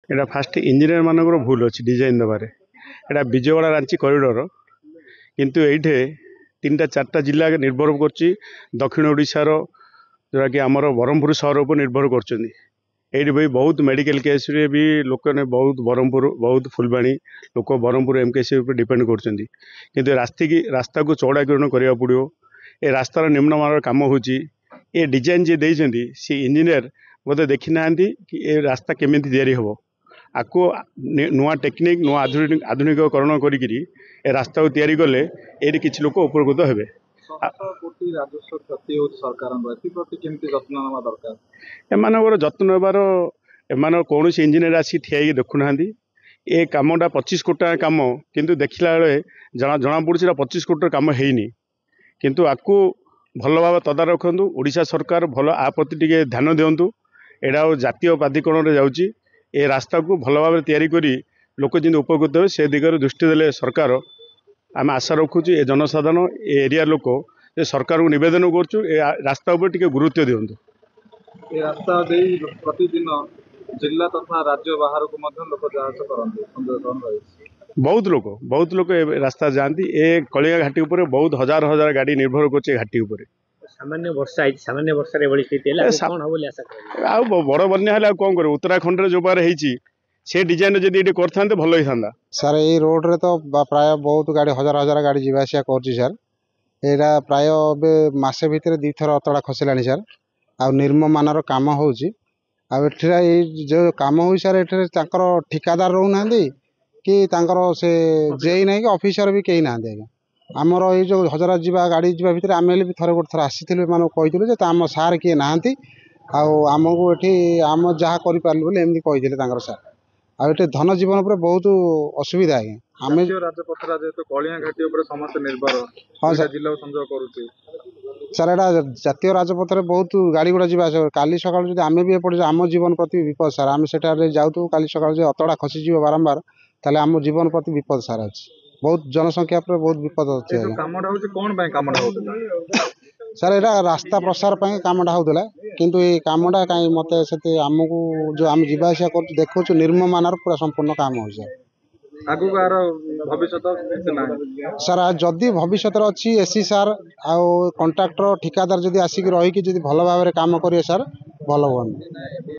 एटा fast engineer मानकर भूल अच्छी डिजाइन दबार एटा विजयवाड़ा रांची कॉरिडोर किंतु ये तीन टा चार्टा जिला निर्भर कर दक्षिण ओडिशार जोटा कि आमर ब्रह्मपुर सहर पर निर्भर कर भाई बहुत मेडिकल केस रे भी लोक ने बहुत ब्रह्मपुर बहुत फुलबाणी लोक ब्रह्मपुर एमकेसी डिपेंड कर रास्ता को चौड़ाकरण करा पड़ो ए रास्तार निम्नमान कम हो डिजाइन जी देती सी इंजीनियर बोधे देखी ना कि ए रास्ता केमी तैयारी हम आपको नुआ टेक्निक नुआ आधुनिकरण करी रास्ता को तैयारी कले ये किसी लोक उपकृत हेबे। एमानकर जत्न नेबार एमान कौन इंजीनियर आसी ठिया देखुना ए कामटा 25 कोटी टाका काम किंतु देखला जना पड़ा 25 कोटी काम हैनी किंतु आपको भल भाव तदारख रखु ओडिशा सरकार भल आ प्रति टिके ध्यान दिंतु एटा जातीय प्राधिकरण रे जाउची ए रास्ता को भल भाव तैयारी करी लोक जिन उपकृत हे से दिगरे दृष्टि देले सरकार आम आशा रखुचु ए जनसाधारण ए एरिया लोक ए सरकार को निवेदन करचु ए रास्ता ऊपर टिके गुरुत्व दिंतु। ए रास्ता दे प्रतिदिन जिला तथा राज्य बाहर को मध्य लोक जांच करते बहुत लोक ए रास्ता जाती ए कलिंगा घाटी ऊपर बहुत हजार हजार गाड़ी निर्भर करछे घाटी ऊपर सामान्य वर्षा एभली स्थिति है बड़ बन्या है कौन कर उत्तराखंड जो बार से डिजाइन जदि करते भल होता सर ये रोड रे तो प्राय बहुत गाड़ी हजार हजार गाड़ी जावासिया कर सर यहाँ प्राय मसे भितर दी थर अतड़ा खसला सर आ निर्ममानर कम हो जो कम हो सर ये ठिकादार रोना कि से जेई ना कि ऑफिसर भी कहीं ना आमर ये जो हजरा जा गाड़ी जा भितर आम भी थोड़े गोटे थर आसी कही आम सार किए नहांती आमको ये आम जहाँ करूँ बोले एमती कही सार आटे धन जीवन पर बहुत असुविधा है आम हाँ सर एटा जातीय राजपथ में बहुत गाड़ी गुड़ा जावास काली सका आम भी एपटे आम जीवन प्रति विपद सार आम से जाऊँ काली सका अतड़ा खसीज बारंबार ताले आम जीवन प्रति विपद सार अच्छी बहुत जनसंख्या पर बहुत विपद अच्छे सर यहाँ रास्ता प्रसार कामटा होता किंतु ये कामटा कहीं मत से आमको जो आम जावास कर देखु निर्ममानर पूरा संपूर्ण काम हो सर जदि भविष्य अच्छी एसी सार आउ कंट्राक्टर ठिकादार जदि आसिक रही भल भाव काम करेंगे सर भल हुआ।